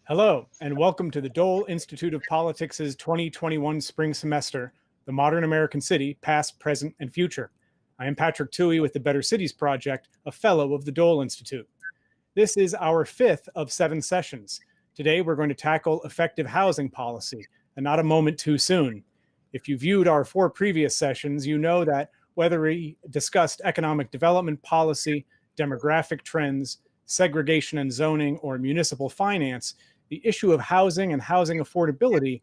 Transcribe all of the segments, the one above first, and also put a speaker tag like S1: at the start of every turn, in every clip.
S1: Hello, and welcome to the Dole Institute of Politics' 2021 spring semester, The Modern American City, Past, Present, and Future. I am Patrick Tuohey with the Better Cities Project, a fellow of the Dole Institute. This is our fifth of 7 sessions. Today, we're going to tackle effective housing policy, and not a moment too soon. If you viewed our 4 previous sessions, you know that whether we discussed economic development policy, demographic trends, segregation and zoning, or municipal finance, the issue of housing and housing affordability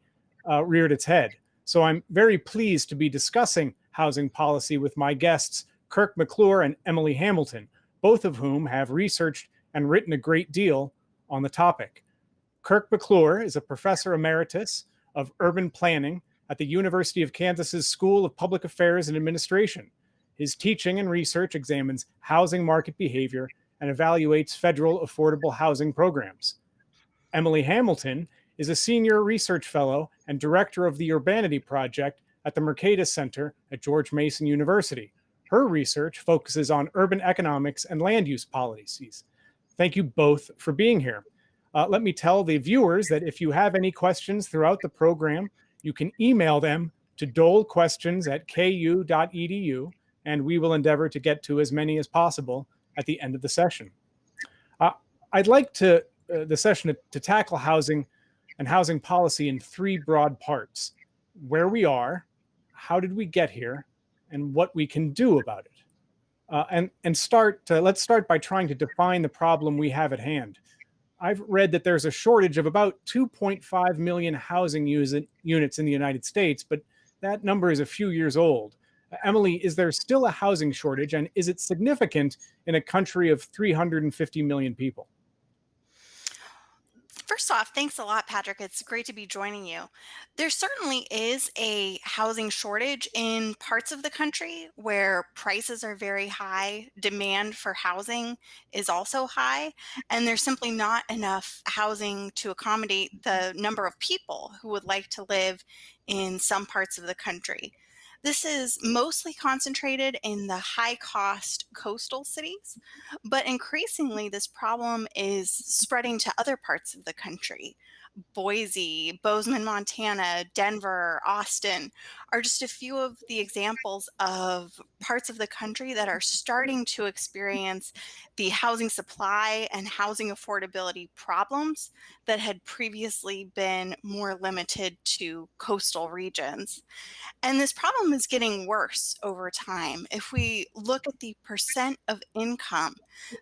S1: reared its head. So I'm very pleased to be discussing housing policy with my guests, Kirk McClure and Emily Hamilton, both of whom have researched and written a great deal on the topic. Kirk McClure is a professor emeritus of urban planning at the University of Kansas's School of Public Affairs and Administration. His teaching and research examines housing market behavior and evaluates federal affordable housing programs. Emily Hamilton is a senior research fellow and director of the Urbanity Project at the Mercatus Center at George Mason University. Her research focuses on urban economics and land use policies. Thank you both for being here. Let me tell the viewers that if you have any questions throughout the program, you can email them to dolequestions@ku.edu, and we will endeavor to get to as many as possible at the end of the session. I'd like the session to tackle housing and housing policy in 3 broad parts: where we are, how did we get here, and what we can do about it. Let's start by trying to define the problem we have at hand. I've read that there's a shortage of about 2.5 million housing units in the United States, but that number is a few years old. Emily, is there still a housing shortage, and is it significant in a country of 350 million people?
S2: First off, thanks a lot, Patrick. It's great to be joining you. There certainly is a housing shortage in parts of the country where prices are very high, demand for housing is also high, and there's simply not enough housing to accommodate the number of people who would like to live in some parts of the country. This is mostly concentrated in the high cost coastal cities, but increasingly this problem is spreading to other parts of the country. Boise, Bozeman, Montana, Denver, Austin are just a few of the examples of parts of the country that are starting to experience the housing supply and housing affordability problems that had previously been more limited to coastal regions. And this problem is getting worse over time. If we look at the percent of income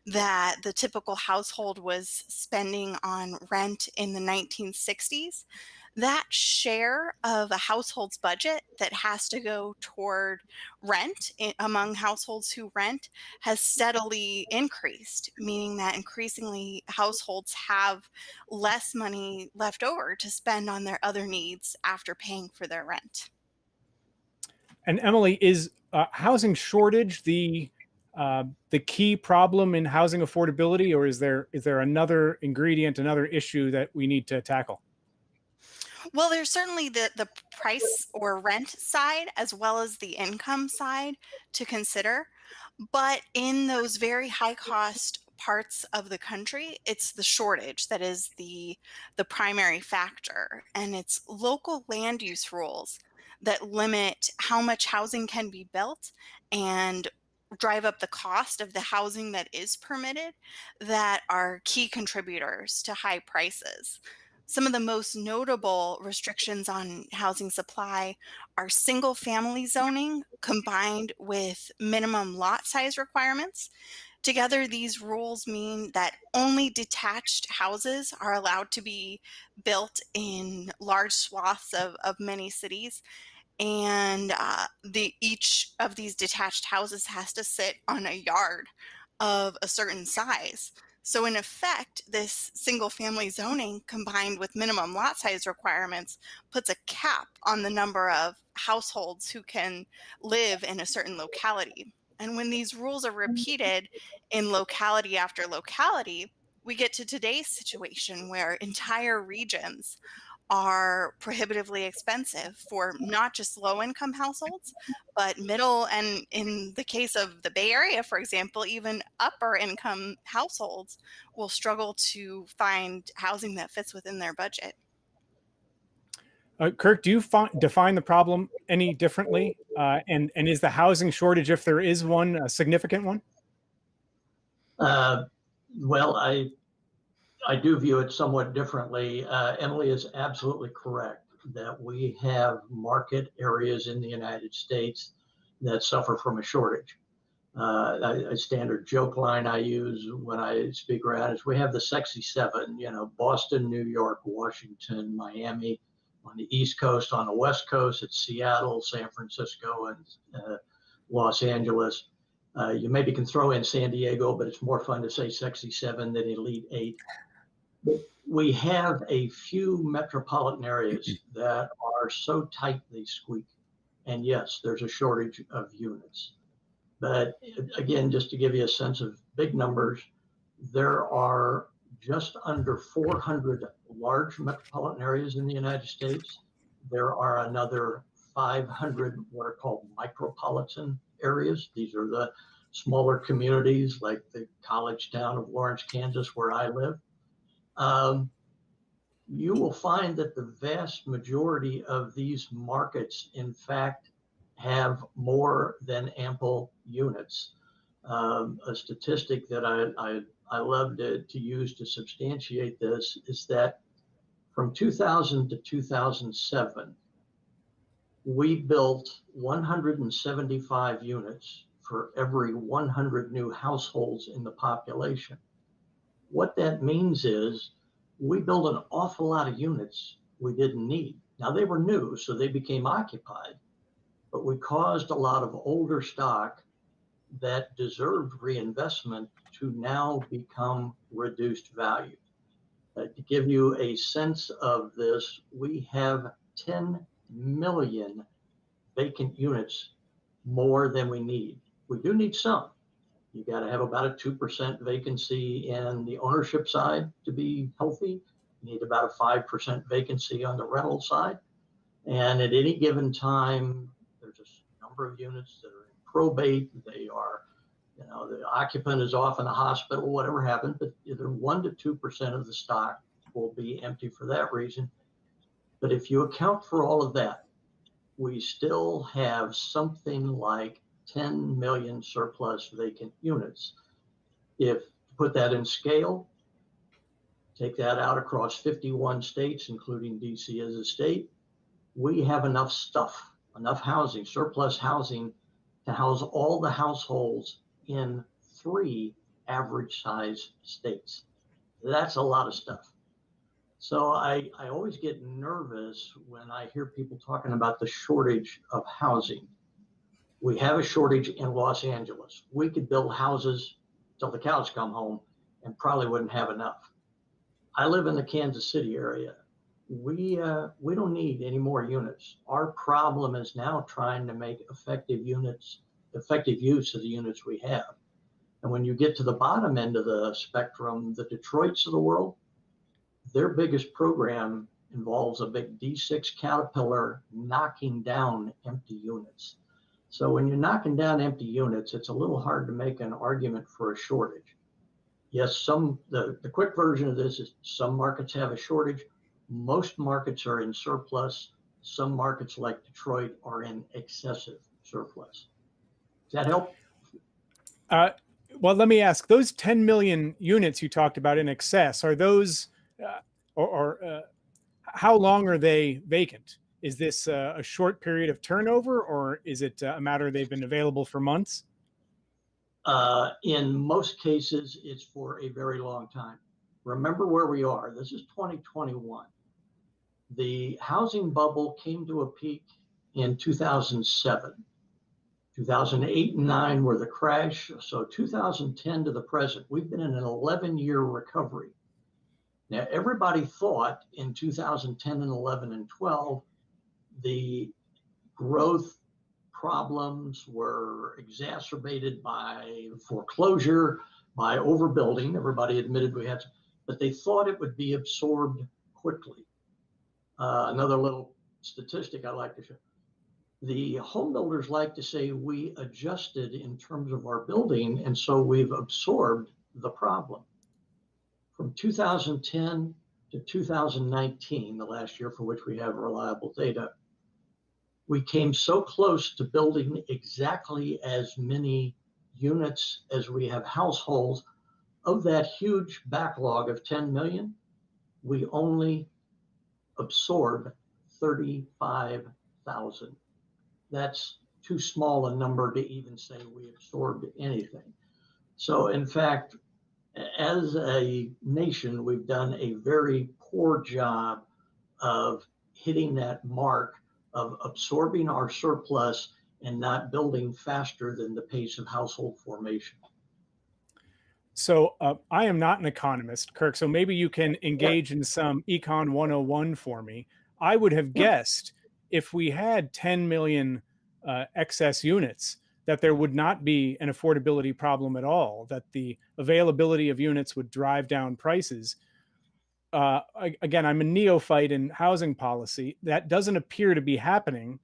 S2: that the typical household was spending on rent in the 1960s, that share of a household's budget that has to go toward rent among households who rent has steadily increased, meaning that increasingly households have less money left over to spend on their other needs after paying for their rent.
S1: And Emily, is housing shortage the key problem in housing affordability, or is there another ingredient, another issue that we need to tackle?
S2: Well, there's certainly the price or rent side as well as the income side to consider. But in those very high cost parts of the country, it's the shortage that is the primary factor. And it's local land use rules that limit how much housing can be built and drive up the cost of the housing that is permitted that are key contributors to high prices. Some of the most notable restrictions on housing supply are single family zoning combined with minimum lot size requirements. Together, these rules mean that only detached houses are allowed to be built in large swaths of many cities, and each of these detached houses has to sit on a yard of a certain size. So in effect, this single family zoning combined with minimum lot size requirements puts a cap on the number of households who can live in a certain locality. And when these rules are repeated in locality after locality, we get to today's situation where entire regions are prohibitively expensive for not just low income households, but middle, and in the case of the Bay Area, for example, even upper income households will struggle to find housing that fits within their budget.
S1: Kirk, do you define the problem any differently? And is the housing shortage, if there is one, a significant one?
S3: Uh, well, I do view it somewhat differently. Emily is absolutely correct that we have market areas in the United States that suffer from a shortage. A standard joke line I use when I speak around is we have the sexy seven, Boston, New York, Washington, Miami. On the East Coast, on the West Coast, it's Seattle, San Francisco, and Los Angeles. You maybe can throw in San Diego, but it's more fun to say sexy seven than elite eight. We have a few metropolitan areas that are so tight they squeak. And yes, there's a shortage of units. But again, just to give you a sense of big numbers, there are just under 400 large metropolitan areas in the United States. There are another 500 what are called micropolitan areas. These are the smaller communities like the college town of Lawrence, Kansas, where I live. You will find that the vast majority of these markets, in fact, have more than ample units. A statistic that I love to use to substantiate this is that from 2000 to 2007, we built 175 units for every 100 new households in the population. What that means is we built an awful lot of units we didn't need. Now they were new, so they became occupied, but we caused a lot of older stock that deserved reinvestment to now become reduced value. To give you a sense of this, we have 10 million vacant units more than we need. We do need some. You got to have about a 2% vacancy in the ownership side to be healthy. You need about a 5% vacancy on the rental side. And at any given time, there's a number of units that are in probate. They are, the occupant is off in the hospital, whatever happened, but either 1 to 2% of the stock will be empty for that reason. But if you account for all of that, we still have something like 10 million surplus vacant units. If to put that in scale, take that out across 51 states, including DC as a state, we have enough stuff, enough housing, surplus housing to house all the households in 3 average size states. That's a lot of stuff. So I always get nervous when I hear people talking about the shortage of housing. We have a shortage in Los Angeles. We could build houses till the cows come home and probably wouldn't have enough. I live in the Kansas City area. We don't need any more units. Our problem is now trying to make effective use of the units we have. And when you get to the bottom end of the spectrum, the Detroits of the world, their biggest program involves a big D6 Caterpillar knocking down empty units. So when you're knocking down empty units, it's a little hard to make an argument for a shortage. Yes, the quick version of this is some markets have a shortage. Most markets are in surplus. Some markets like Detroit are in excessive surplus. Does that help?
S1: Well, let me ask, those 10 million units you talked about in excess, are those, how long are they vacant? Is this a short period of turnover, or is it a matter they've been available for months?
S3: In most cases, it's for a very long time. Remember where we are. This is 2021. The housing bubble came to a peak in 2007. 2008 and 9 were the crash. So 2010 to the present, we've been in an 11-year recovery. Now, everybody thought in 2010 and 11 and 12, the growth problems were exacerbated by foreclosure, by overbuilding. Everybody admitted we had, but they thought it would be absorbed quickly. Another little statistic I like to show. The home builders like to say we adjusted in terms of our building, and so we've absorbed the problem. From 2010 to 2019, the last year for which we have reliable data, we came so close to building exactly as many units as we have households. Of that huge backlog of 10 million, we only absorb 35,000. That's too small a number to even say we absorbed anything. So in fact, as a nation, we've done a very poor job of hitting that mark of absorbing our surplus and not building faster than the pace of household formation.
S1: So I am not an economist, Kirk, so maybe you can engage in some Econ 101 for me. I would have guessed if we had 10 million excess units, that there would not be an affordability problem at all, that the availability of units would drive down prices. Again, I'm a neophyte in housing policy. That doesn't appear to be happening.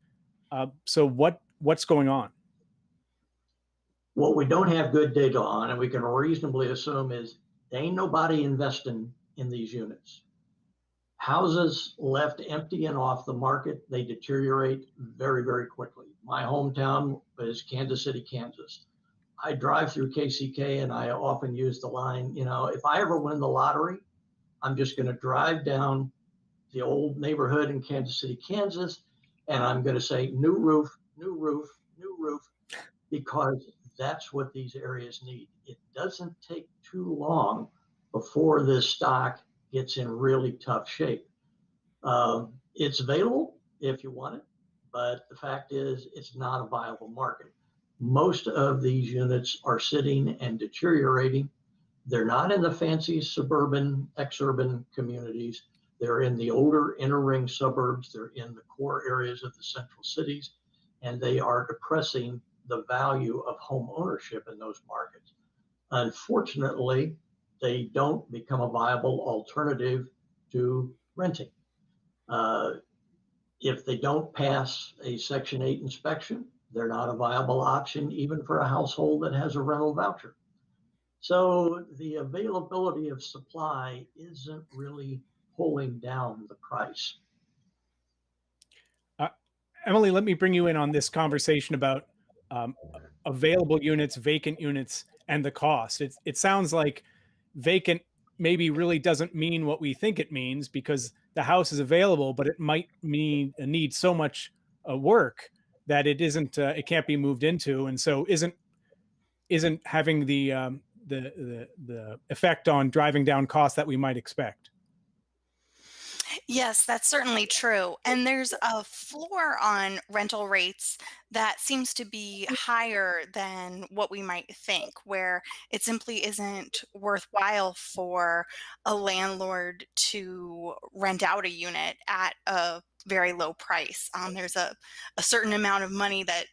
S1: So what's going on?
S3: What we don't have good data on, and we can reasonably assume, is there ain't nobody investing in these units. Houses left empty and off the market, they deteriorate very, very quickly. My hometown is Kansas City, Kansas. I drive through KCK and I often use the line, if I ever win the lottery, I'm just going to drive down the old neighborhood in Kansas City, Kansas, and I'm going to say new roof, new roof, new roof, because that's what these areas need. It doesn't take too long before this stock gets in really tough shape. It's available if you want it, but the fact is it's not a viable market. Most of these units are sitting and deteriorating. They're not in the fancy suburban, exurban communities. They're in the older inner ring suburbs. They're in the core areas of the central cities, and they are depressing the value of home ownership in those markets. Unfortunately, they don't become a viable alternative to renting. If they don't pass a Section 8 inspection, they're not a viable option even for a household that has a rental voucher. So the availability of supply isn't really pulling down the price.
S1: Emily, let me bring you in on this conversation about available units, vacant units, and the cost. It sounds like vacant maybe really doesn't mean what we think it means, because the house is available, but it might need so much work that it can't be moved into, and so isn't having the effect on driving down costs that we might expect.
S2: Yes, that's certainly true. And there's a floor on rental rates that seems to be higher than what we might think, where it simply isn't worthwhile for a landlord to rent out a unit at a very low price. There's a certain amount of money that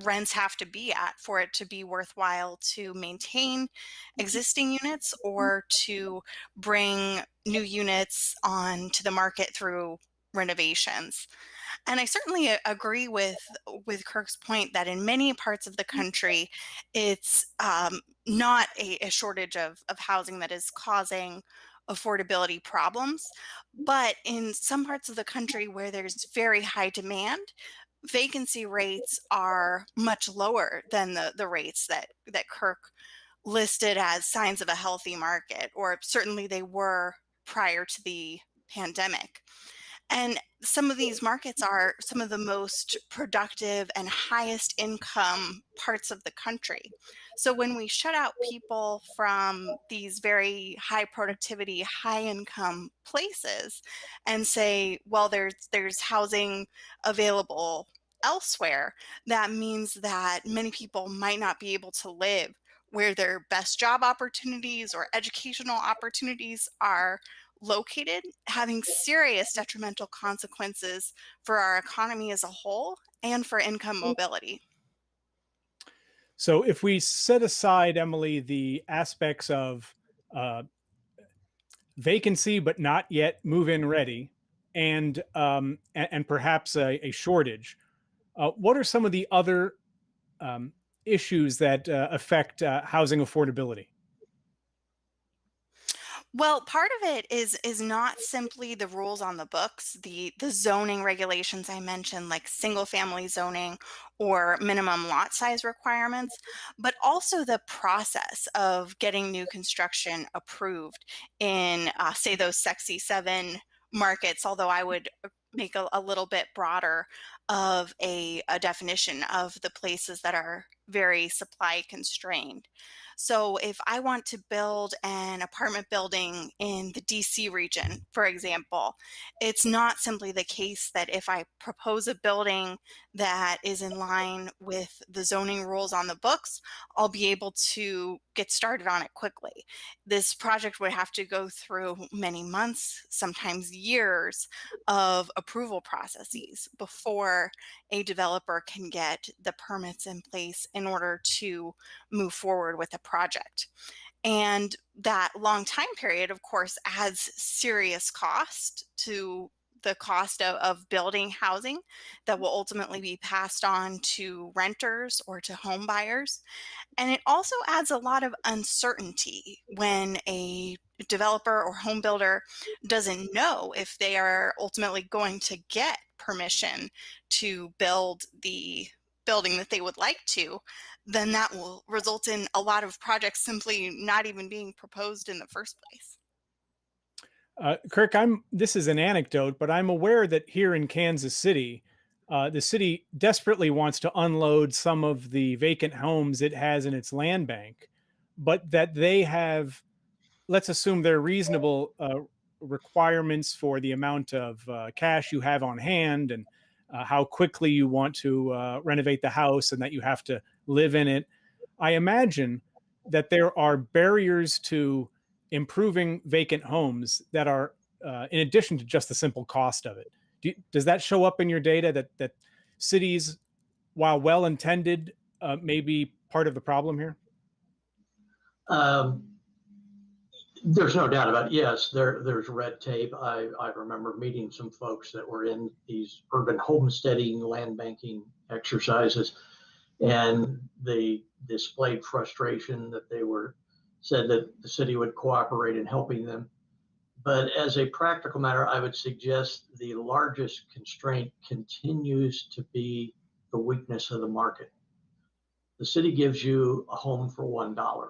S2: rents have to be at for it to be worthwhile to maintain existing units or to bring new units onto the market through renovations. And I certainly agree with Kirk's point that in many parts of the country, it's not a shortage of housing that is causing affordability problems. But in some parts of the country where there's very high demand, vacancy rates are much lower than the rates that Kirk listed as signs of a healthy market, or certainly they were prior to the pandemic. And some of these markets are some of the most productive and highest income parts of the country. So when we shut out people from these very high productivity, high income places and say, well, there's housing available elsewhere, that means that many people might not be able to live where their best job opportunities or educational opportunities are located, having serious detrimental consequences for our economy as a whole and for income mobility.
S1: So if we set aside, Emily, the aspects of vacancy but not yet move-in ready, and perhaps a shortage. What are some of the other um, issues that affect housing affordability?
S2: Well, part of it is not simply the rules on the books, the zoning regulations I mentioned, like single family zoning or minimum lot size requirements, but also the process of getting new construction approved in, say, those sexy seven markets. Although I would make a little bit broader of a definition of the places that are very supply constrained. So if I want to build an apartment building in the DC region, for example, it's not simply the case that if I propose a building that is in line with the zoning rules on the books, I'll be able to get started on it quickly. This project would have to go through many months, sometimes years of approval processes before a developer can get the permits in place in order to move forward with a project. And that long time period, of course, adds serious cost to the cost of building housing that will ultimately be passed on to renters or to home buyers. And it also adds a lot of uncertainty when a developer or home builder doesn't know if they are ultimately going to get permission to build the building that they would like to, then that will result in a lot of projects simply not even being proposed in the first place.
S1: Kirk, this is an anecdote, but I'm aware that here in Kansas City, the city desperately wants to unload some of the vacant homes it has in its land bank, but that they have, let's assume they're reasonable requirements for the amount of cash you have on hand and how quickly you want to renovate the house and that you have to live in it. I imagine that there are barriers to improving vacant homes that are, in addition to just the simple cost of it. Does that show up in your data that cities, while well intended, may be part of the problem here?
S3: Um, there's no doubt about it. Yes, there's red tape. I remember meeting some folks that were in these urban homesteading land banking exercises, and they displayed frustration that said that the city would cooperate in helping them. But as a practical matter, I would suggest the largest constraint continues to be the weakness of the market. The city gives you a home for $1.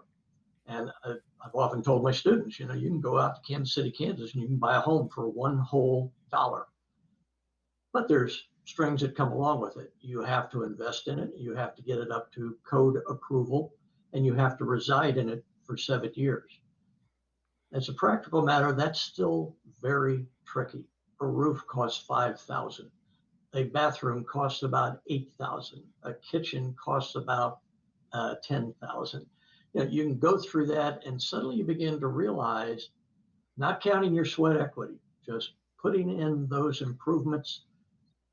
S3: And I've often told my students, you can go out to Kansas City, Kansas, and you can buy a home for one whole dollar. But there's strings that come along with it. You have to invest in it. You have to get it up to code approval, and you have to reside in it for 7 years. As a practical matter, that's still very tricky. A roof costs $5,000. A bathroom costs about $8,000. A kitchen costs about $10,000. You can go through that and suddenly you begin to realize, not counting your sweat equity, just putting in those improvements,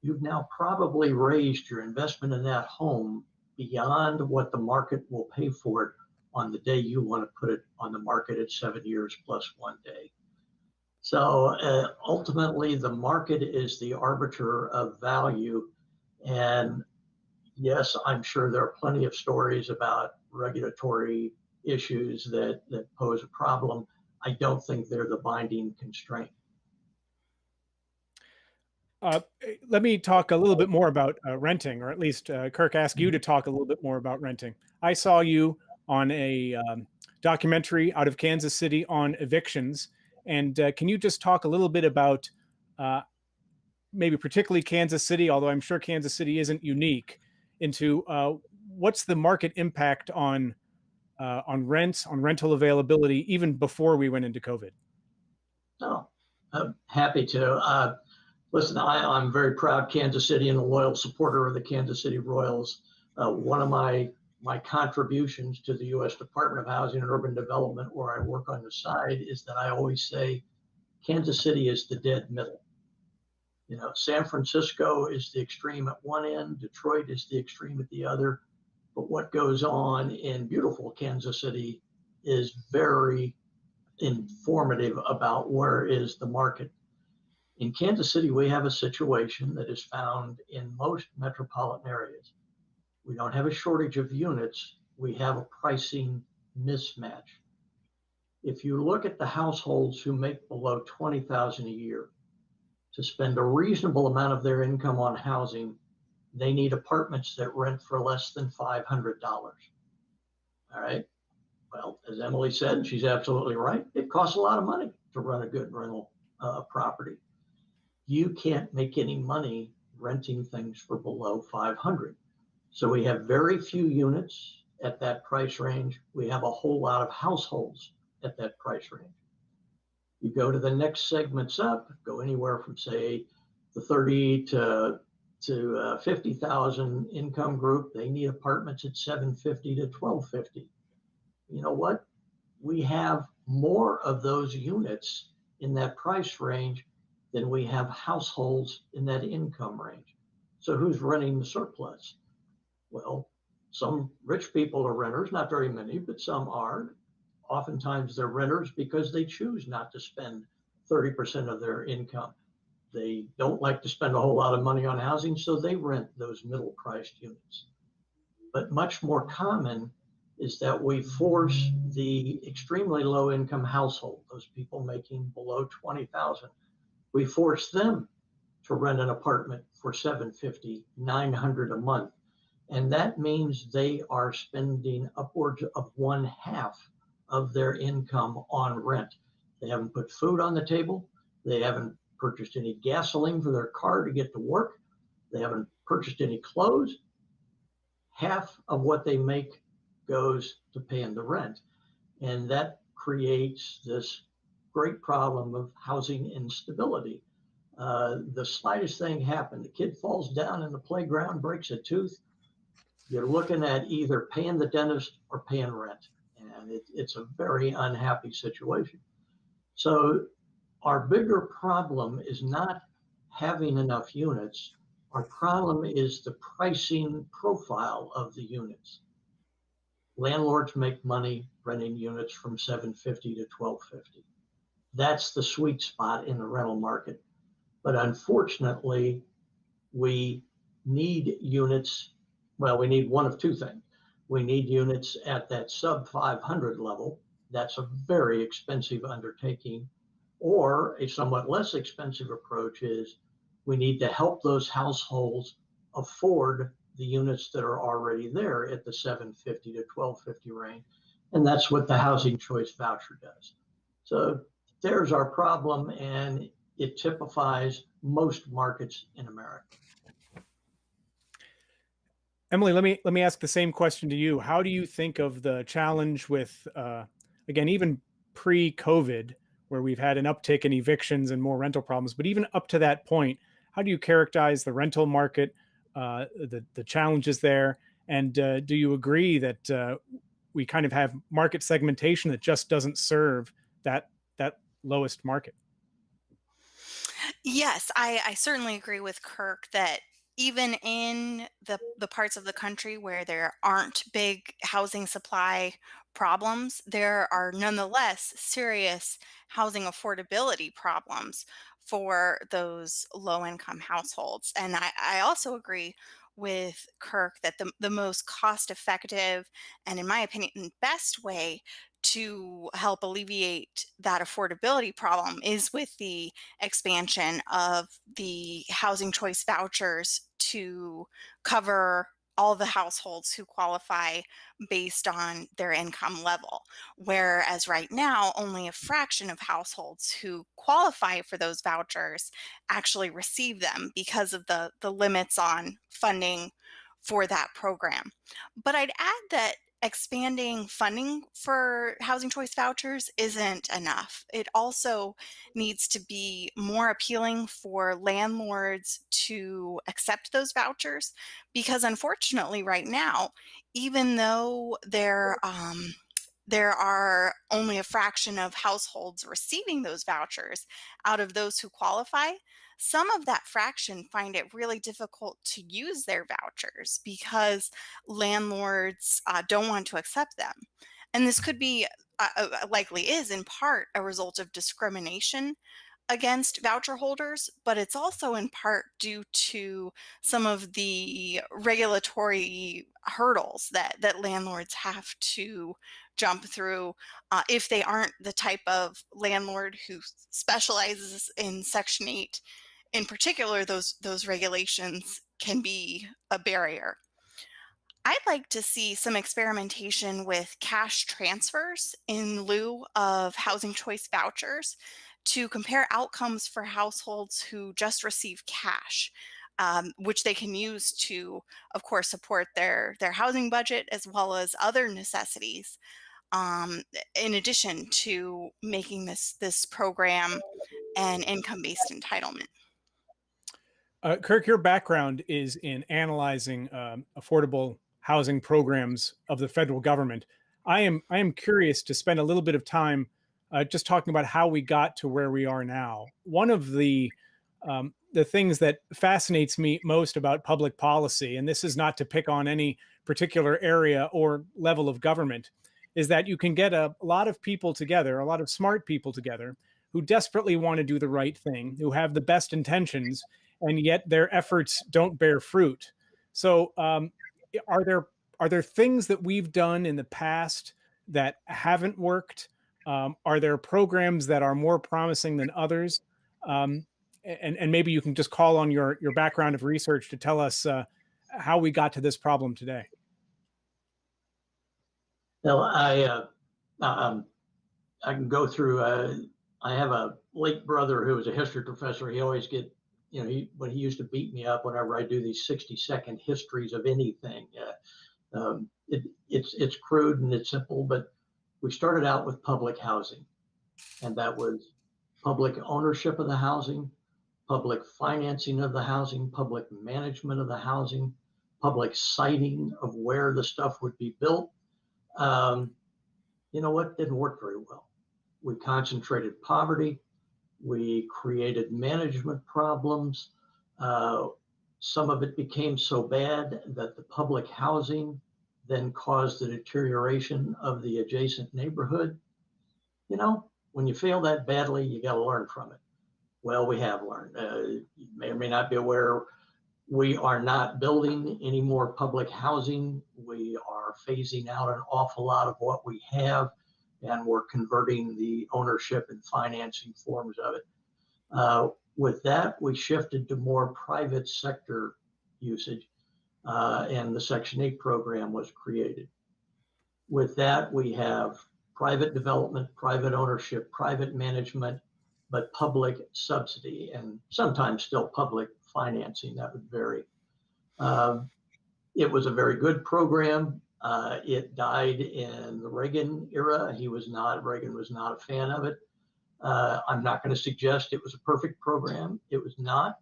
S3: you've now probably raised your investment in that home beyond what the market will pay for it on the day you want to put it on the market at 7 years plus 1 day. So ultimately, the market is the arbiter of value. And yes, I'm sure there are plenty of stories about regulatory issues that pose a problem. I don't think they're the binding constraint.
S1: Let me talk a little bit more about renting, or at least Kirk asked you to talk a little bit more about renting. I saw you on a documentary out of Kansas City on evictions. And can you just talk a little bit about maybe particularly Kansas City, although I'm sure Kansas City isn't unique, into what's the market impact on rents, on rental availability, even before we went into COVID?
S3: Oh, I'm happy to. Listen, I'm very proud Kansas City and a loyal supporter of the Kansas City Royals. One of my contributions to the U.S. Department of Housing and Urban Development, where I work on the side, is that I always say Kansas City is the dead middle. San Francisco is the extreme at one end, Detroit is the extreme at the other. But what goes on in beautiful Kansas City is very informative about where is the market. In Kansas City, we have a situation that is found in most metropolitan areas. We don't have a shortage of units, we have a pricing mismatch. If you look at the households who make below $20,000 a year, to spend a reasonable amount of their income on housing, they need apartments that rent for less than $500. All right. Well, as Emily said, and she's absolutely right, it costs a lot of money to run a good rental property. You can't make any money renting things for below 500. So we have very few units at that price range. We have a whole lot of households at that price range. You go to the next segments up, go anywhere from say the 30 to 50,000 income group. They need apartments at 750 to 1250. You know what? We have more of those units in that price range than we have households in that income range. So who's running the surplus? Well, some rich people are renters, not very many, but some are. Oftentimes they're renters because they choose not to spend 30% of their income. They don't like to spend a whole lot of money on housing, so they rent those middle priced units. But much more common is that we force the extremely low income household, those people making below 20,000, we force them to rent an apartment for 750, 900 a month. And that means they are spending upwards of one half of their income on rent. They haven't put food on the table. They haven't purchased any gasoline for their car to get to work. They haven't purchased any clothes. Half of what they make goes to paying the rent. And that creates this great problem of housing instability. The slightest thing happened, the kid falls down in the playground, breaks a tooth, you're looking at either paying the dentist or paying rent. And it's a very unhappy situation. So our bigger problem is not having enough units. Our problem is the pricing profile of the units. Landlords make money renting units from 750 to 1250. That's the sweet spot in the rental market. But unfortunately, we need units. Well, we need one of two things. We need units at that sub 500 level. That's a very expensive undertaking. Or a somewhat less expensive approach is we need to help those households afford the units that are already there at the 750 to 1250 range. And that's what the housing choice voucher does. So there's our problem, and it typifies most markets in America.
S1: Emily, let me ask the same question to you. How do you think of the challenge with, again, even pre-COVID, where we've had an uptick in evictions and more rental problems, but even up to that point, how do you characterize the rental market, the challenges there? And do you agree that we kind of have market segmentation that just doesn't serve that lowest market?
S2: Yes, I certainly agree with Kirk that even in the parts of the country where there aren't big housing supply problems, there are nonetheless serious housing affordability problems for those low income households. And I also agree with Kirk that the most cost effective and, in my opinion, best way to help alleviate that affordability problem is with the expansion of the housing choice vouchers to cover all the households who qualify based on their income level. Whereas right now, only a fraction of households who qualify for those vouchers actually receive them because of the limits on funding for that program. But I'd add that expanding funding for housing choice vouchers isn't enough. It also needs to be more appealing for landlords to accept those vouchers because, unfortunately, right now, even though there are only a fraction of households receiving those vouchers out of those who qualify, some of that fraction find it really difficult to use their vouchers because landlords don't want to accept them. And this could be, likely is in part, a result of discrimination against voucher holders, but it's also in part due to some of the regulatory hurdles that landlords have to jump through if they aren't the type of landlord who specializes in Section 8. In particular, those regulations can be a barrier. I'd like to see some experimentation with cash transfers in lieu of housing choice vouchers to compare outcomes for households who just receive cash, which they can use to, of course, support their housing budget as well as other necessities. In addition to making this program an income-based entitlement.
S1: Kirk, your background is in analyzing affordable housing programs of the federal government. I am curious to spend a little bit of time just talking about how we got to where we are now. One of the things that fascinates me most about public policy, and this is not to pick on any particular area or level of government, is that you can get a lot of people together, a lot of smart people together, who desperately want to do the right thing, who have the best intentions, and yet their efforts don't bear fruit. So are there things that we've done in the past that haven't worked? Are there programs that are more promising than others? And maybe you can just call on your background of research to tell us how we got to this problem today.
S3: Well, I can go through. I have a late brother who was a history professor. He always when he used to beat me up whenever I do these 60-second histories of anything. It's crude and it's simple, but we started out with public housing, and that was public ownership of the housing, public financing of the housing, public management of the housing, public siting of where the stuff would be built. You know what? Didn't work very well. We concentrated poverty. We created management problems. Some of it became so bad that the public housing then caused the deterioration of the adjacent neighborhood. You know, when you fail that badly, you got to learn from it. Well, we have learned. You may or may not be aware, we are not building any more public housing. We are phasing out an awful lot of what we have, and we're converting the ownership and financing forms of it. With that, we shifted to more private sector usage, and the Section 8 program was created. With that, we have private development, private ownership, private management, but public subsidy, and sometimes still public financing. That would vary. It was a very good program. It died in the Reagan era. Reagan was not a fan of it. I'm not going to suggest it was a perfect program. It was not,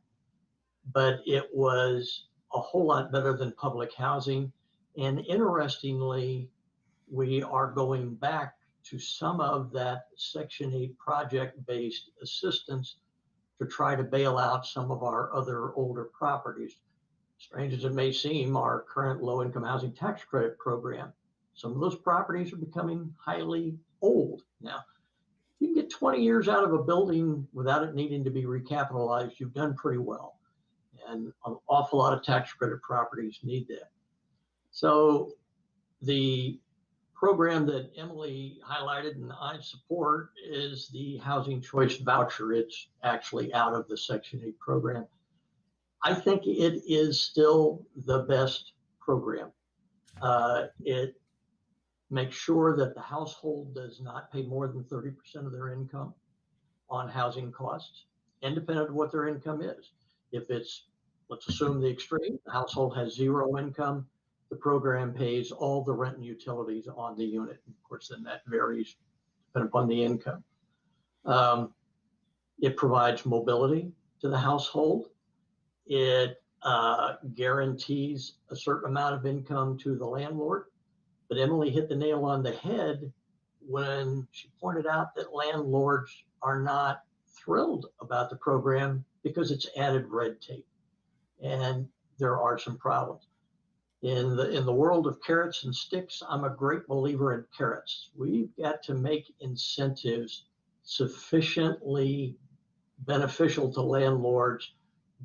S3: but it was a whole lot better than public housing. And interestingly, we are going back to some of that Section 8 project-based assistance to try to bail out some of our other older properties. Strange as it may seem, our current low-income housing tax credit program, some of those properties are becoming highly old. Now, you can get 20 years out of a building without it needing to be recapitalized, you've done pretty well. And an awful lot of tax credit properties need that. So the program that Emily highlighted and I support is the Housing Choice Voucher. It's actually out of the Section 8 program. I think it is still the best program. It makes sure that the household does not pay more than 30% of their income on housing costs, independent of what their income is. If it's, let's assume the extreme, the household has zero income, the program pays all the rent and utilities on the unit. Of course, then that varies depending upon the income. It provides mobility to the household. It guarantees a certain amount of income to the landlord. But Emily hit the nail on the head when she pointed out that landlords are not thrilled about the program because it's added red tape. And there are some problems. In the world of carrots and sticks, I'm a great believer in carrots. We've got to make incentives sufficiently beneficial to landlords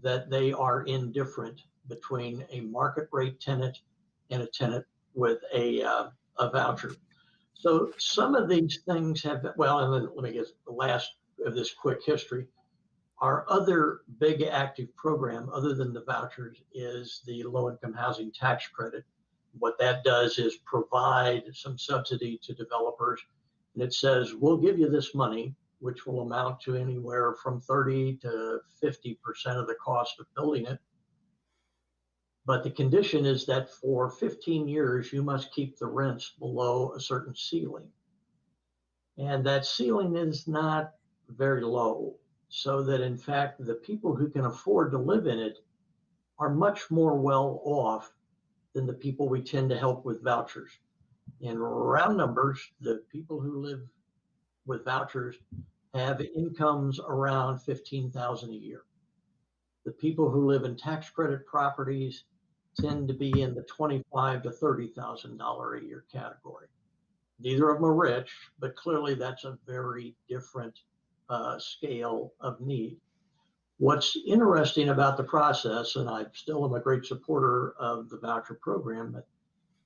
S3: that they are indifferent between a market rate tenant and a tenant with a voucher. So some of these things have, well, and then let me get the last of this quick history. Our other big active program, other than the vouchers, is the low income housing tax credit. What that does is provide some subsidy to developers. And it says, we'll give you this money, which will amount to anywhere from 30 to 50% of the cost of building it. But the condition is that for 15 years, you must keep the rents below a certain ceiling. And that ceiling is not very low, so that in fact, the people who can afford to live in it are much more well off than the people we tend to help with vouchers. In round numbers, the people who live with vouchers have incomes around $15,000 a year. The people who live in tax credit properties tend to be in the $25,000 to $30,000 a year category. Neither of them are rich, but clearly that's a very different scale of need. What's interesting about the process, and I still am a great supporter of the voucher program, but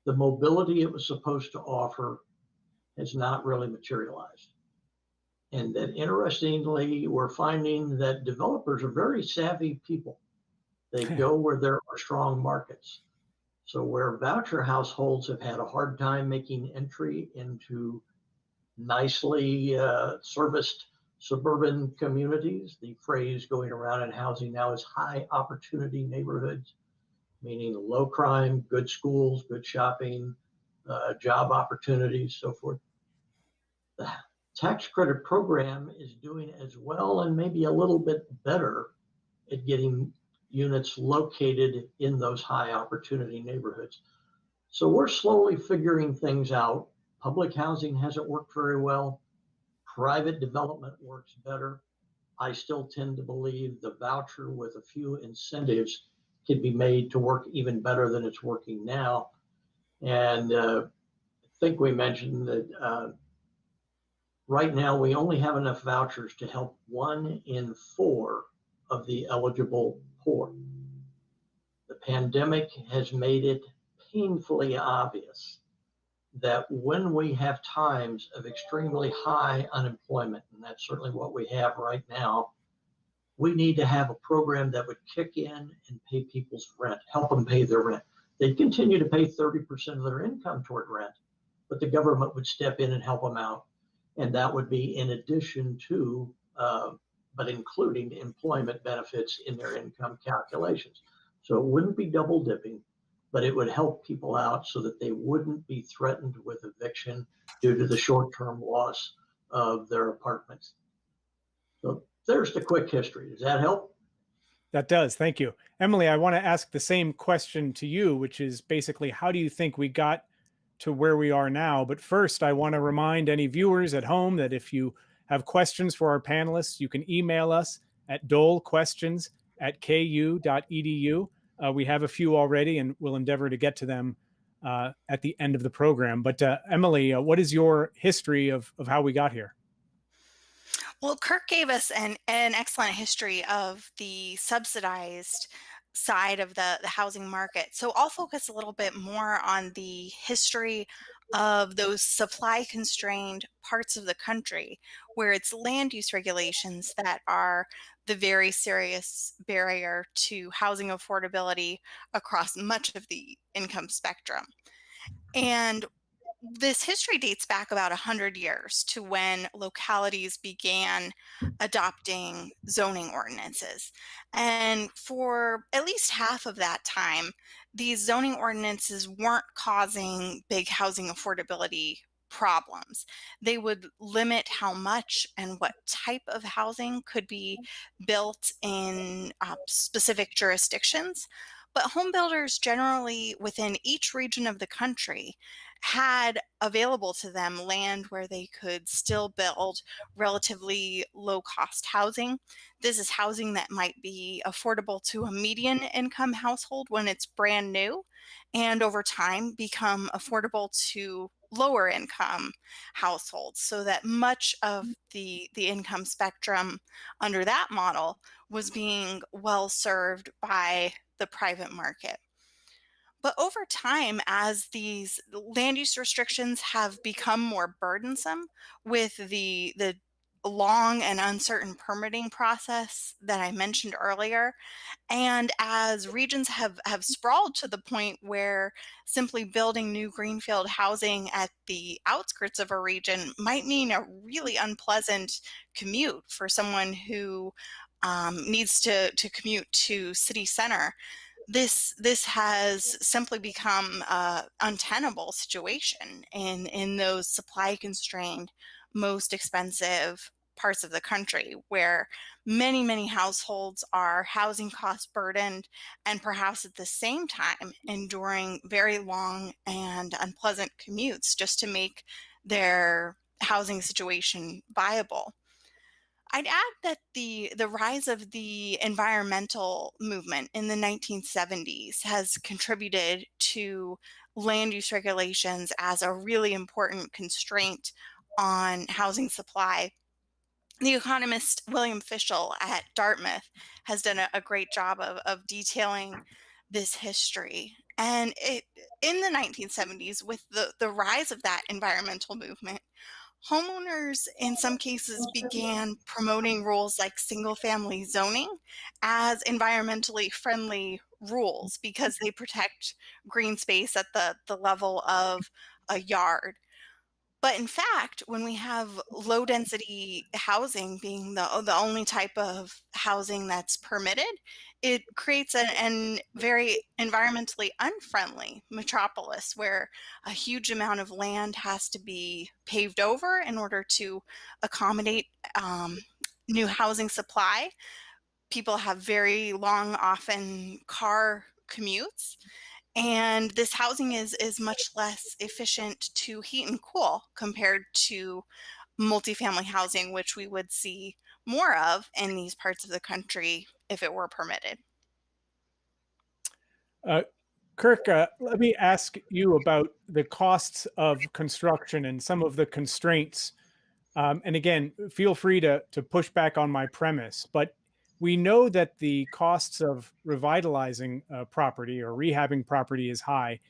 S3: the mobility it was supposed to offer has not really materialized. And that interestingly, we're finding that developers are very savvy people. They go where there are strong markets. So where voucher households have had a hard time making entry into nicely serviced suburban communities, the phrase going around in housing now is high opportunity neighborhoods, meaning low crime, good schools, good shopping, job opportunities, so forth. The tax credit program is doing as well and maybe a little bit better at getting units located in those high opportunity neighborhoods. So we're slowly figuring things out. Public housing hasn't worked very well. Private development works better. I still tend to believe the voucher with a few incentives can be made to work even better than it's working now. And I think we mentioned that right now we only have enough vouchers to help 1 in 4 of the eligible poor. The pandemic has made it painfully obvious that when we have times of extremely high unemployment, and that's certainly what we have right now, we need to have a program that would kick in and pay people's rent, help them pay their rent. They'd continue to pay 30% of their income toward rent, but the government would step in and help them out. And that would be in addition to, but including employment benefits in their income calculations. So it wouldn't be double dipping, but it would help people out so that they wouldn't be threatened with eviction due to the short-term loss of their apartments. So there's the quick history. Does that help?
S1: That does. Thank you. Emily, I want to ask the same question to you, which is basically, how do you think we got to where we are now? But first, I want to remind any viewers at home that if you have questions for our panelists, you can email us at dolequestions@ku.edu. We have a few already, and we'll endeavor to get to them at the end of the program. But Emily, what is your history of how we got here?
S2: Well, Kirk gave us an excellent history of the subsidized side of the housing market. So I'll focus a little bit more on the history of those supply constrained parts of the country where it's land use regulations that are the very serious barrier to housing affordability across much of the income spectrum. And this history dates back about 100 years to when localities began adopting zoning ordinances. And for at least half of that time, these zoning ordinances weren't causing big housing affordability problems. They would limit how much and what type of housing could be built in specific jurisdictions. But home builders generally within each region of the country had available to them land where they could still build relatively low cost housing. This is housing that might be affordable to a median income household when it's brand new, and over time become affordable to lower income households, so that much of the income spectrum under that model was being well served by the private market. But over time, as these land use restrictions have become more burdensome with the long and uncertain permitting process that I mentioned earlier, and as regions have sprawled to the point where simply building new greenfield housing at the outskirts of a region might mean a really unpleasant commute for someone who needs to commute to city center, this has simply become a untenable situation in those supply constrained, most expensive parts of the country, where many households are housing cost burdened and perhaps at the same time enduring very long and unpleasant commutes just to make their housing situation viable. I'd add that the rise of the environmental movement in the 1970s has contributed to land use regulations as a really important constraint on housing supply. The economist William Fischel at Dartmouth has done a great job of detailing this history. And in the 1970s, with the rise of that environmental movement, homeowners in some cases began promoting rules like single family zoning as environmentally friendly rules because they protect green space at the level of a yard. But in fact, when we have low density housing being the only type of housing that's permitted, it creates an very environmentally unfriendly metropolis where a huge amount of land has to be paved over in order to accommodate new housing supply. People have very long, often car commutes, and this housing is much less efficient to heat and cool compared to multifamily housing, which we would see more of in these parts of the country if it were permitted.
S1: Uh, Kirk, let me ask you about the costs of construction and some of the constraints. And again, feel free to push back on my premise, but we know that the costs of revitalizing property or rehabbing property is high.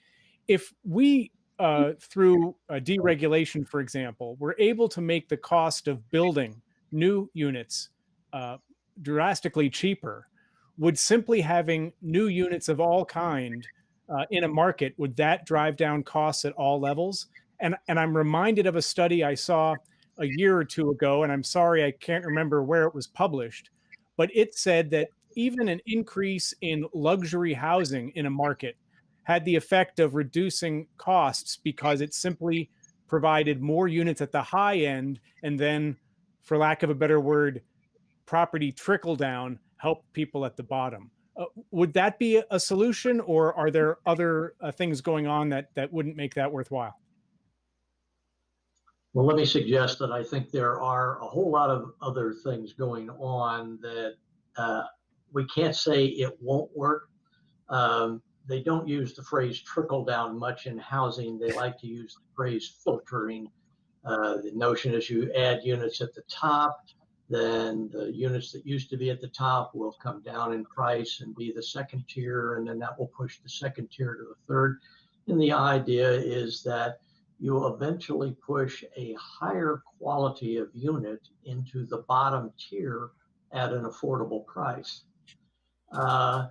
S1: If we, through deregulation, for example, were able to make the cost of building new units uh, drastically cheaper, would simply having new units of all kind in a market, would that drive down costs at all levels? And I'm reminded of a study I saw a year or two ago, and I'm sorry I can't remember where it was published, but it said that even an increase in luxury housing in a market had the effect of reducing costs because it simply provided more units at the high end, and then, for lack of a better word, property trickle down helped people at the bottom. Would that be a solution, or are there other things going on that wouldn't make that worthwhile?
S3: Well, let me suggest that I think there are a whole lot of other things going on that uh, we can't say it won't work. They don't use the phrase trickle down much in housing. They like to use the phrase filtering. The notion is you add units at the top, then the units that used to be at the top will come down in price and be the second tier, and then that will push the second tier to the third. And the idea is that you eventually push a higher quality of unit into the bottom tier at an affordable price. Uh,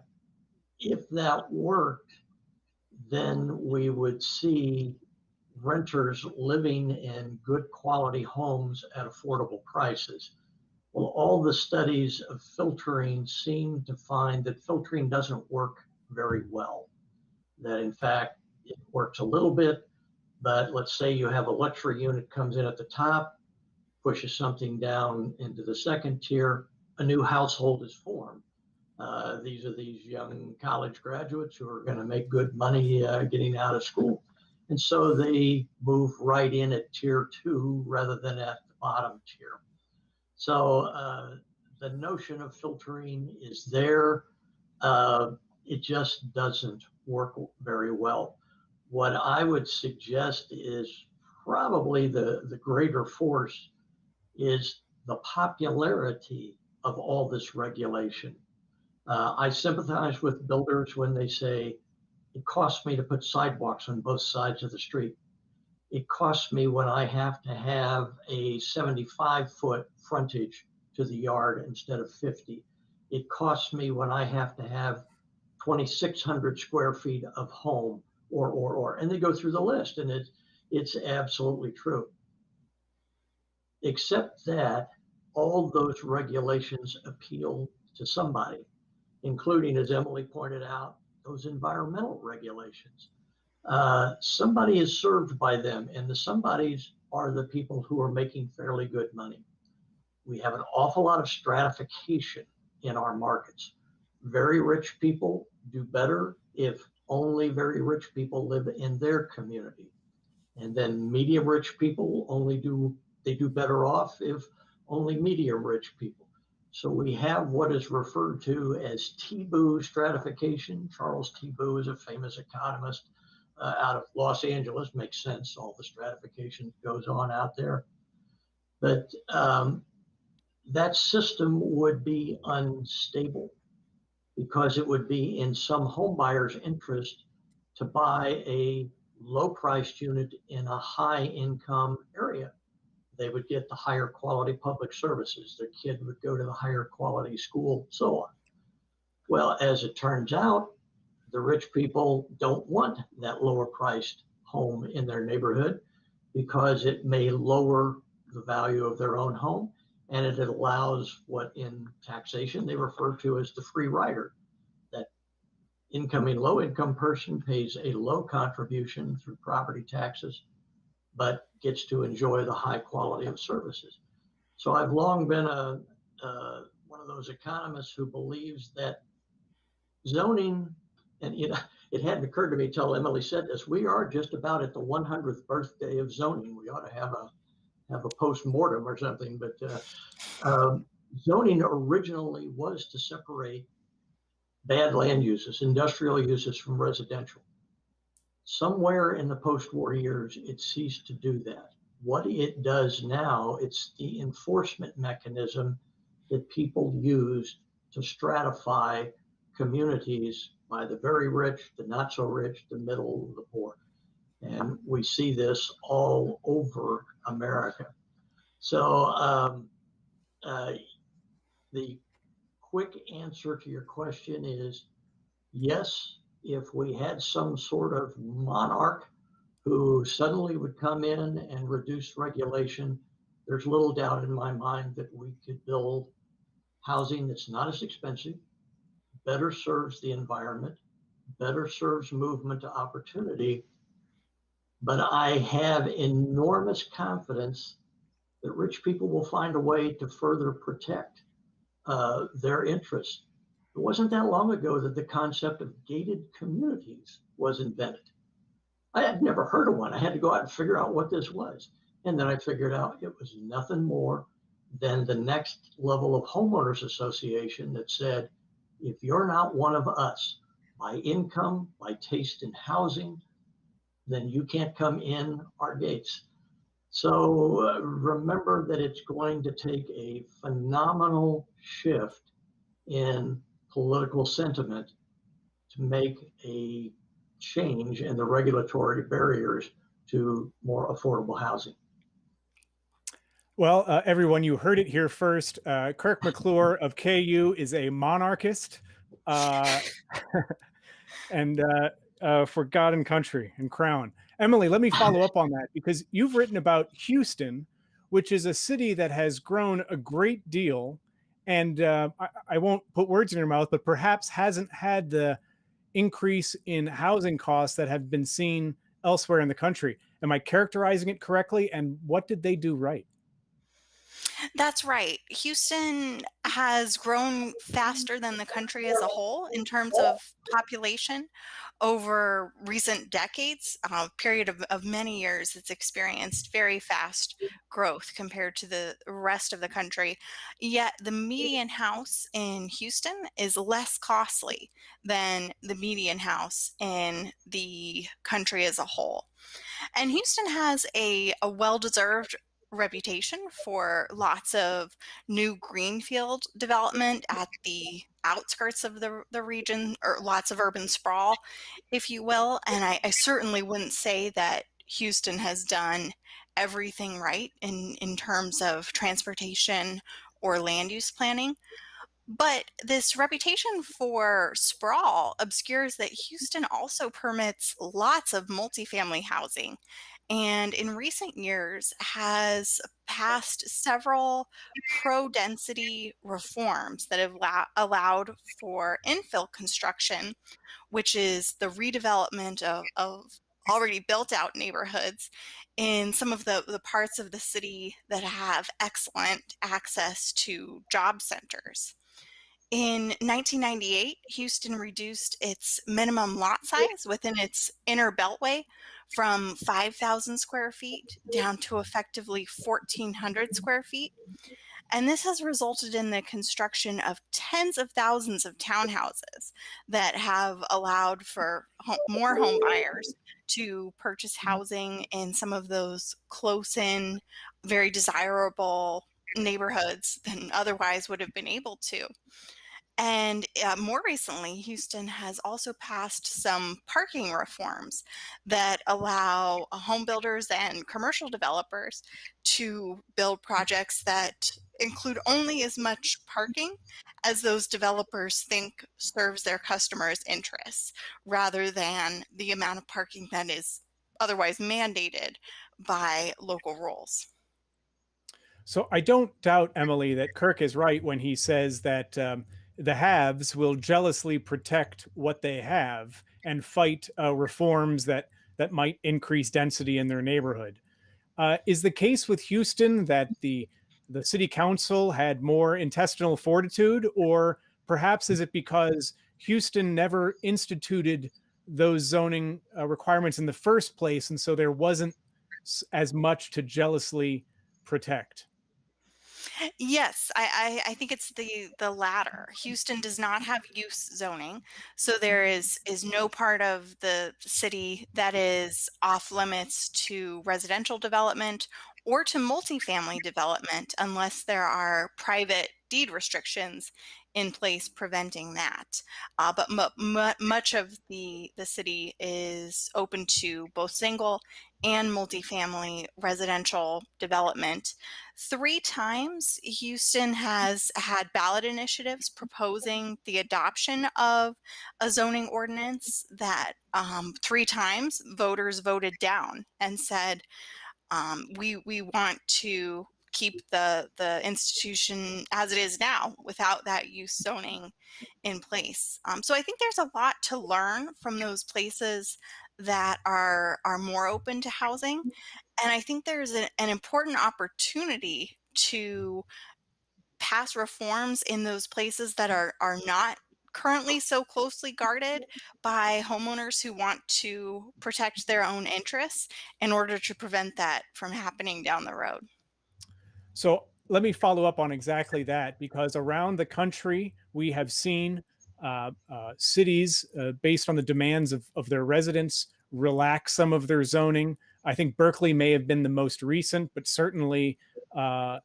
S3: if that worked, then we would see renters living in good quality homes at affordable prices. Well, all the studies of filtering seem to find that filtering doesn't work very well. That in fact, it works a little bit, but let's say you have a luxury unit comes in at the top, pushes something down into the second tier, a new household is formed. These are these young college graduates who are going to make good money getting out of school. And so they move right in at tier two rather than at the bottom tier. So the notion of filtering is there. It just doesn't work very well. What I would suggest is probably the greater force is the popularity of all this regulation. I sympathize with builders when they say, it costs me to put sidewalks on both sides of the street. It costs me when I have to have a 75-foot frontage to the yard instead of 50. It costs me when I have to have 2,600 square feet of home, or, and they go through the list, and it's absolutely true. Except that all those regulations appeal to somebody, including, as Emily pointed out, those environmental regulations. Somebody is served by them, and the somebodies are the people who are making fairly good money. We have an awful lot of stratification in our markets. Very rich people do better if only very rich people live in their community. And then medium rich people they do better off if only medium rich people. So we have what is referred to as T-Boo stratification. Charles T-Boo is a famous economist out of Los Angeles. Makes sense, all the stratification goes on out there. But that system would be unstable because it would be in some home buyer's interest to buy a low-priced unit in a high-income area. They would get the higher quality public services. Their kid would go to the higher quality school, so on. Well, as it turns out, the rich people don't want that lower priced home in their neighborhood because it may lower the value of their own home, and it allows what in taxation they refer to as the free rider. That incoming low income person pays a low contribution through property taxes, but gets to enjoy the high quality of services. So I've long been one of those economists who believes that zoning, and it hadn't occurred to me till Emily said this, we are just about at the 100th birthday of zoning. We ought to have a post-mortem or something, but zoning originally was to separate bad land uses, industrial uses, from residential. Somewhere in the post-war years, it ceased to do that. What it does now, it's the enforcement mechanism that people use to stratify communities by the very rich, the not so rich, the middle, the poor. And we see this all over America. So the quick answer to your question is yes. If we had some sort of monarch who suddenly would come in and reduce regulation, there's little doubt in my mind that we could build housing that's not as expensive, better serves the environment, better serves movement to opportunity. But I have enormous confidence that rich people will find a way to further protect their interests. It wasn't that long ago that the concept of gated communities was invented. I had never heard of one. I had to go out and figure out what this was. And then I figured out it was nothing more than the next level of homeowners association that said, if you're not one of us by income, by taste in housing, then you can't come in our gates. So remember that it's going to take a phenomenal shift in political sentiment to make a change in the regulatory barriers to more affordable housing.
S1: Well, everyone, you heard it here first. Kirk McClure of KU is a monarchist and for God and country and crown. Emily, let me follow up on that, because you've written about Houston, which is a city that has grown a great deal. And I won't put words in your mouth, but perhaps hasn't had the increase in housing costs that have been seen elsewhere in the country. Am I characterizing it correctly? And what did they do right?
S2: That's right. Houston has grown faster than the country as a whole in terms of population over recent decades. Period of many years, it's experienced very fast growth compared to the rest of the country. Yet the median house in Houston is less costly than the median house in the country as a whole. And Houston has a well deserved reputation for lots of new greenfield development at the outskirts of the region, or lots of urban sprawl, if you will. And I certainly wouldn't say that Houston has done everything right in terms of transportation or land use planning. But this reputation for sprawl obscures that Houston also permits lots of multifamily housing, and in recent years has passed several pro density reforms that have allowed for infill construction, which is the redevelopment of already built out neighborhoods in some of the parts of the city that have excellent access to job centers. In 1998, Houston reduced its minimum lot size within its inner beltway from 5,000 square feet down to effectively 1,400 square feet. And this has resulted in the construction of tens of thousands of townhouses that have allowed for more home buyers to purchase housing in some of those close in, very desirable neighborhoods than otherwise would have been able to. And more recently, Houston has also passed some parking reforms that allow home builders and commercial developers to build projects that include only as much parking as those developers think serves their customers' interests, rather than the amount of parking that is otherwise mandated by local rules.
S1: So I don't doubt, Emily, that Kirk is right when he says that the haves will jealously protect what they have and fight reforms that might increase density in their neighborhood. Is the case with Houston that the city council had more intestinal fortitude, or perhaps is it because Houston never instituted those zoning requirements in the first place, and so there wasn't as much to jealously protect?
S2: Yes, I think it's the latter. Houston does not have use zoning, so there is no part of the city that is off limits to residential development or to multifamily development unless there are private deed restrictions in place preventing that. But much of the city is open to both single and multifamily residential development. Three times, Houston has had ballot initiatives proposing the adoption of a zoning ordinance that three times voters voted down and said, we want to keep the institution as it is now without that use zoning in place. So I think there's a lot to learn from those places that are more open to housing, and I think there's an important opportunity to pass reforms in those places that are not currently so closely guarded by homeowners who want to protect their own interests in order to prevent that from happening down the road.
S1: So let me follow up on exactly that, because around the country, we have seen cities, based on the demands of their residents, relax some of their zoning. I think Berkeley may have been the most recent, but certainly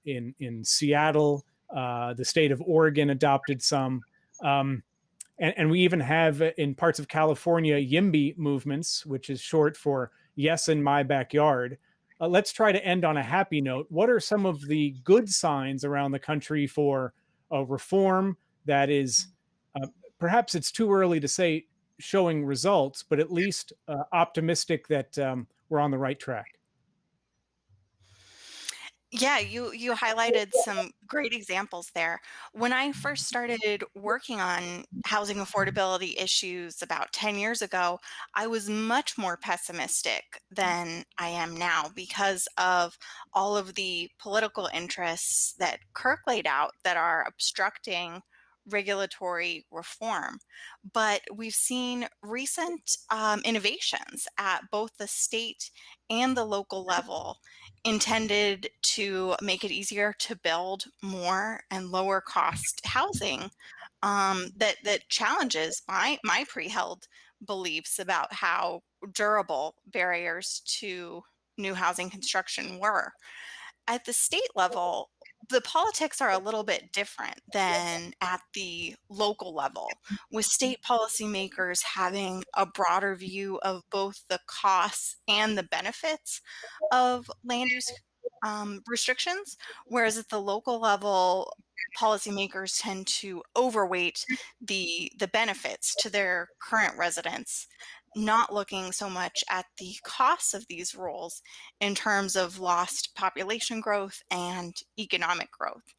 S1: in Seattle, the state of Oregon adopted some. And we even have in parts of California YIMBY movements, which is short for Yes in My Backyard. Let's try to end on a happy note. What are some of the good signs around the country for reform that is, perhaps it's too early to say showing results, but at least optimistic that we're on the right track?
S2: Yeah, you highlighted some great examples there. When I first started working on housing affordability issues about 10 years ago, I was much more pessimistic than I am now because of all of the political interests that Kirk laid out that are obstructing regulatory reform. But we've seen recent innovations at both the state and the local level intended to make it easier to build more and lower cost housing, that challenges my pre-held beliefs about how durable barriers to new housing construction were. At the state level, the politics are a little bit different than at the local level, with state policymakers having a broader view of both the costs and the benefits of land use restrictions, whereas at the local level, policymakers tend to overweight the benefits to their current residents, not looking so much at the costs of these rules in terms of lost population growth and economic growth.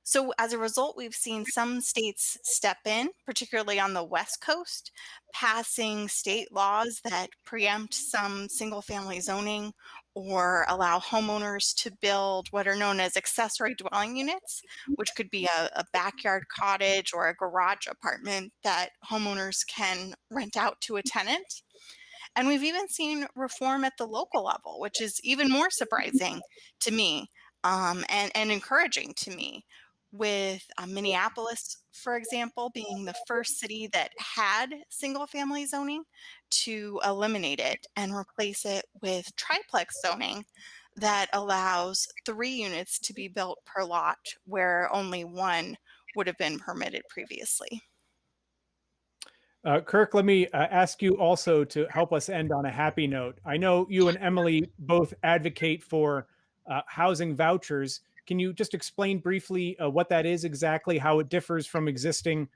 S2: So, as a result, we've seen some states step in, particularly on the West Coast, passing state laws that preempt some single family zoning or allow homeowners to build what are known as accessory dwelling units, which could be a backyard cottage or a garage apartment that homeowners can rent out to a tenant. And we've even seen reform at the local level, which is even more surprising to me, and encouraging to me. With Minneapolis, for example, being the first city that had single family zoning to eliminate it and replace it with triplex zoning that allows 3 units to be built per lot where only one would have been permitted previously.
S1: Kirk, let me ask you also to help us end on a happy note. I know you and Emily both advocate for housing vouchers. Can you just explain briefly what that is exactly, how it differs from existing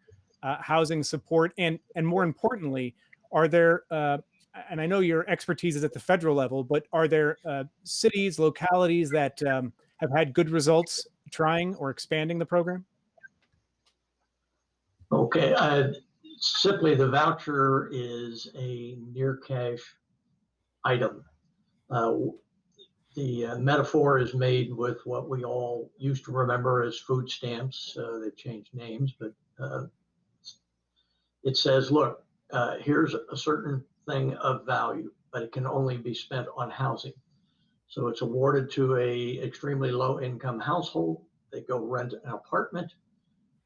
S1: housing support, and more importantly, are there and I know your expertise is at the federal level, but are there cities, localities that have had good results trying or expanding the program?
S3: Okay, simply the voucher is a near cash item. Uh, the metaphor is made with what we all used to remember as food stamps. They've changed names, but it says, look, here's a certain thing of value, but it can only be spent on housing. So it's awarded to a extremely low income household. They go rent an apartment.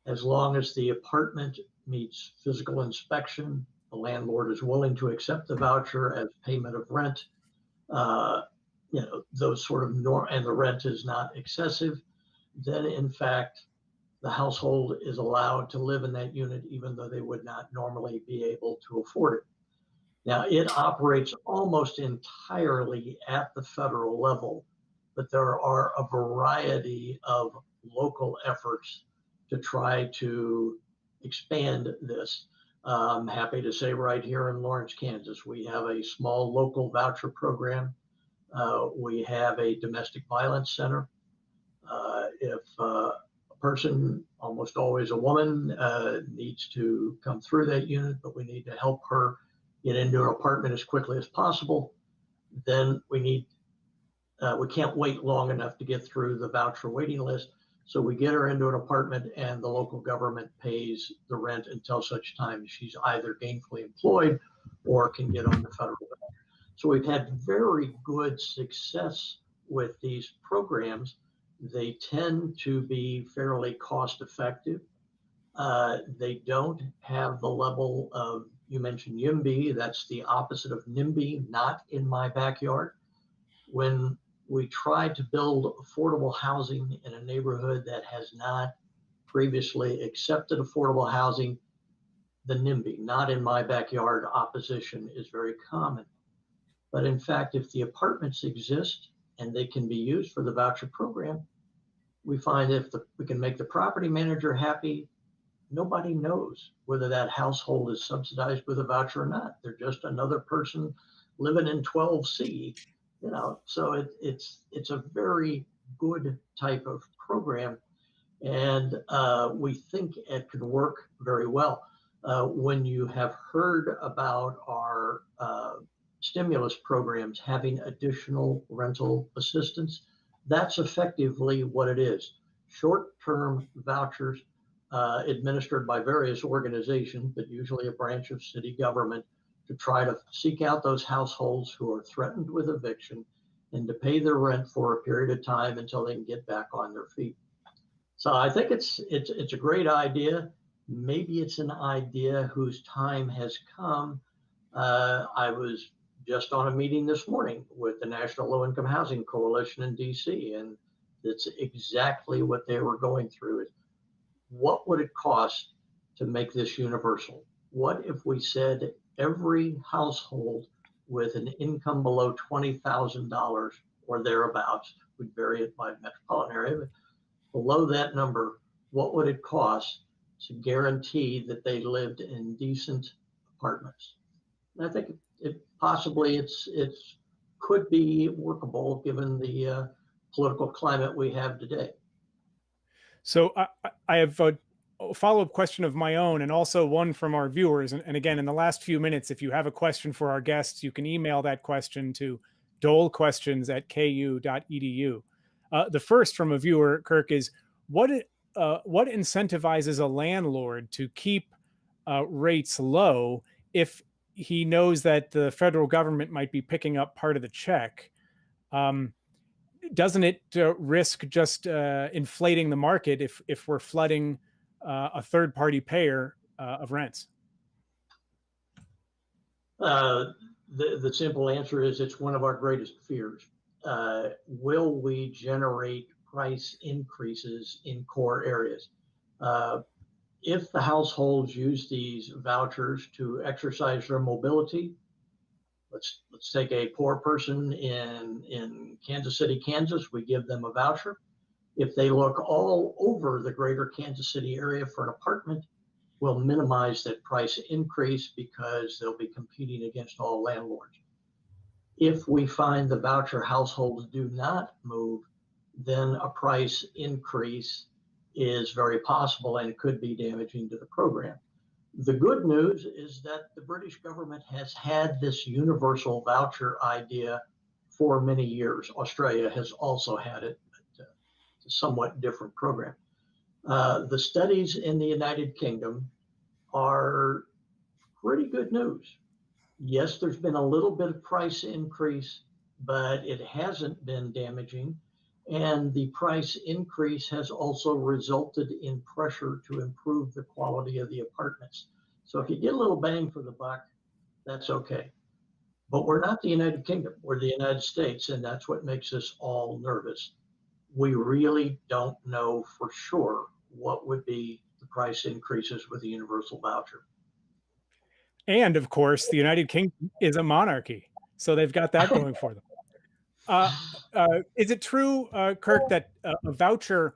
S3: As long as the apartment meets physical inspection, the landlord is willing to accept the voucher as payment of rent. Uh, those sort of and the rent is not excessive. Then, in fact, the household is allowed to live in that unit even though they would not normally be able to afford it. Now, it operates almost entirely at the federal level, but there are a variety of local efforts to try to expand this. I'm happy to say right here in Lawrence, Kansas, we have a small local voucher program. We have a domestic violence center. If a person, almost always a woman, needs to come through that unit, but we need to help her get into an apartment as quickly as possible, then we can't wait long enough to get through the voucher waiting list. So we get her into an apartment and the local government pays the rent until such time she's either gainfully employed or can get on the federal level. So we've had very good success with these programs. They tend to be fairly cost effective. They don't have the level of, you mentioned YIMBY, that's the opposite of NIMBY, not in my backyard. When we tried to build affordable housing in a neighborhood that has not previously accepted affordable housing, the NIMBY, not in my backyard opposition is very common. But in fact, if the apartments exist and they can be used for the voucher program, we find if we can make the property manager happy, nobody knows whether that household is subsidized with a voucher or not. They're just another person living in 12C, So it's a very good type of program, and we think it could work very well. When you have heard about our stimulus programs having additional rental assistance, that's effectively what it is. Short-term vouchers administered by various organizations, but usually a branch of city government, to try to seek out those households who are threatened with eviction and to pay their rent for a period of time until they can get back on their feet. So I think it's a great idea. Maybe it's an idea whose time has come. I was just on a meeting this morning with the National Low Income Housing Coalition in DC, and it's exactly what they were going through. What would it cost to make this universal? What if we said every household with an income below $20,000 or thereabouts, would vary it by metropolitan area, but below that number, what would it cost to guarantee that they lived in decent apartments? And I think it possibly could be workable given the political climate we have today.
S1: So I have a follow-up question of my own and also one from our viewers. And again, in the last few minutes, if you have a question for our guests, you can email that question to dolequestions@ku.edu. The first from a viewer, Kirk, is what incentivizes a landlord to keep rates low if he knows that the federal government might be picking up part of the check? Doesn't it risk just inflating the market if we're flooding a third-party payer of rents?
S3: The simple answer is it's one of our greatest fears. Will we generate price increases in core areas? If the households use these vouchers to exercise their mobility, let's take a poor person in Kansas City, Kansas, we give them a voucher. If they look all over the greater Kansas City area for an apartment, we'll minimize that price increase because they'll be competing against all landlords. If we find the voucher households do not move, then a price increase is very possible and it could be damaging to the program. The good news is that the British government has had this universal voucher idea for many years. Australia has also had it, but it's a somewhat different program. The studies in the United Kingdom are pretty good news. Yes, there's been a little bit of price increase, but it hasn't been damaging. And the price increase has also resulted in pressure to improve the quality of the apartments. So if you get a little bang for the buck, that's okay. But we're not the United Kingdom, we're the United States, and that's what makes us all nervous. We really don't know for sure what would be the price increases with the universal voucher.
S1: And of course, the United Kingdom is a monarchy, so they've got that going for them. Is it true, Kirk, that a voucher,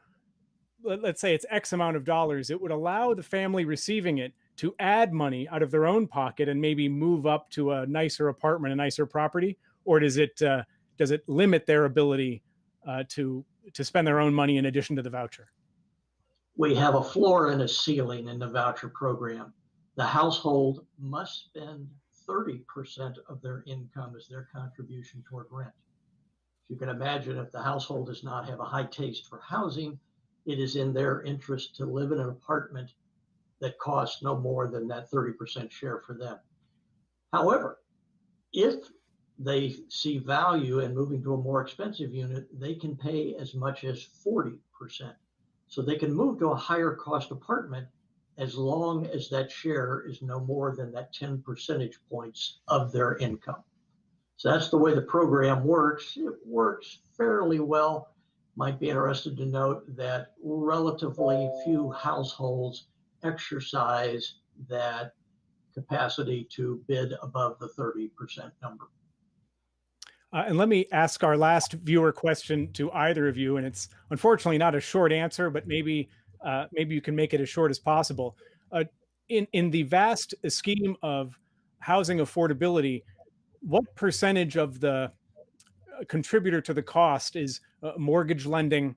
S1: let's say it's X amount of dollars, it would allow the family receiving it to add money out of their own pocket and maybe move up to a nicer apartment, a nicer property? Or does it limit their ability to spend their own money in addition to the voucher?
S3: We have a floor and a ceiling in the voucher program. The household must spend 30% of their income as their contribution toward rent. You can imagine if the household does not have a high taste for housing, it is in their interest to live in an apartment that costs no more than that 30% share for them. However, if they see value in moving to a more expensive unit, they can pay as much as 40%. So they can move to a higher cost apartment as long as that share is no more than that 10 percentage points of their income. So that's the way the program works. It works fairly well. Might be interested to note that relatively few households exercise that capacity to bid above the 30% number.
S1: And let me ask our last viewer question to either of you, and it's unfortunately not a short answer, but maybe you can make it as short as possible. In the vast scheme of housing affordability, what percentage of the contributor to the cost is mortgage lending,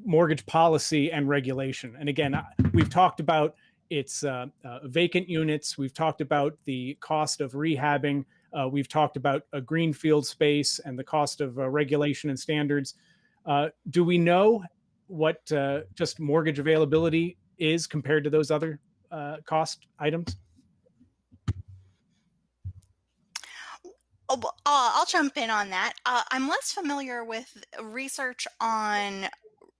S1: mortgage policy and regulation. And again, we've talked about its vacant units. We've talked about the cost of rehabbing. We've talked about a greenfield space and the cost of regulation and standards. Do we know what just mortgage availability is compared to those other cost items?
S2: Oh, I'll jump in on that. I'm less familiar with research on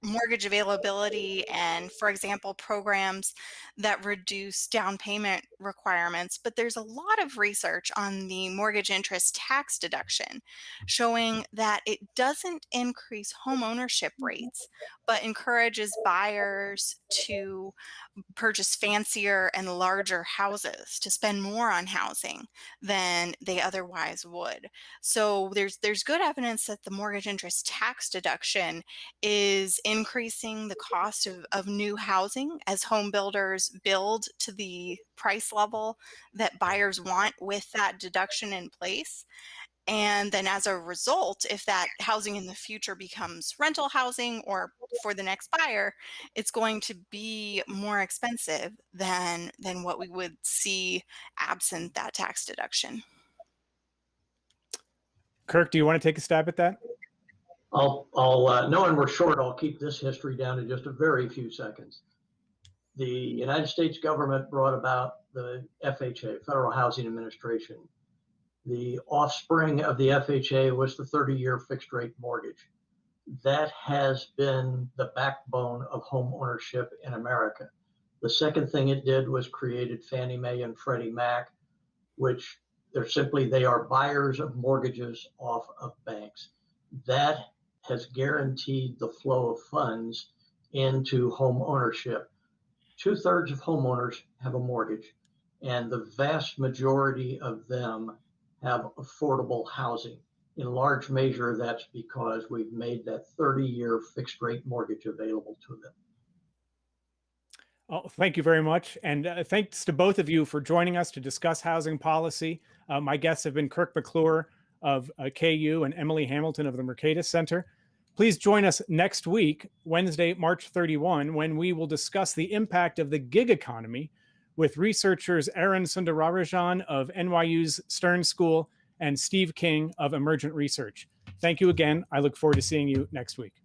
S2: mortgage availability and, for example, programs that reduce down payment requirements, but there's a lot of research on the mortgage interest tax deduction showing that it doesn't increase home ownership rates, but encourages buyers to purchase fancier and larger houses, to spend more on housing than they otherwise would. So there's good evidence that the mortgage interest tax deduction is increasing the cost of new housing as home builders build to the price level that buyers want with that deduction in place. And then as a result, if that housing in the future becomes rental housing or for the next buyer, it's going to be more expensive than what we would see absent that tax deduction.
S1: Kirk, do you want to take a stab at that?
S3: Knowing we're short, I'll keep this history down to just a very few seconds. The United States government brought about the FHA, Federal Housing Administration. The offspring of the FHA was the 30-year fixed rate mortgage. That has been the backbone of home ownership in America. The second thing it did was created Fannie Mae and Freddie Mac, which they are buyers of mortgages off of banks. That has guaranteed the flow of funds into home ownership. 2/3 of homeowners have a mortgage, and the vast majority of them have affordable housing. In large measure, that's because we've made that 30-year fixed rate mortgage available to them.
S1: Oh, thank you very much. And thanks to both of you for joining us to discuss housing policy. My guests have been Kirk McClure of KU and Emily Hamilton of the Mercatus Center. Please join us next week, Wednesday, March 31, when we will discuss the impact of the gig economy with researchers Aaron Sundararajan of NYU's Stern School and Steve King of Emergent Research. Thank you again. I look forward to seeing you next week.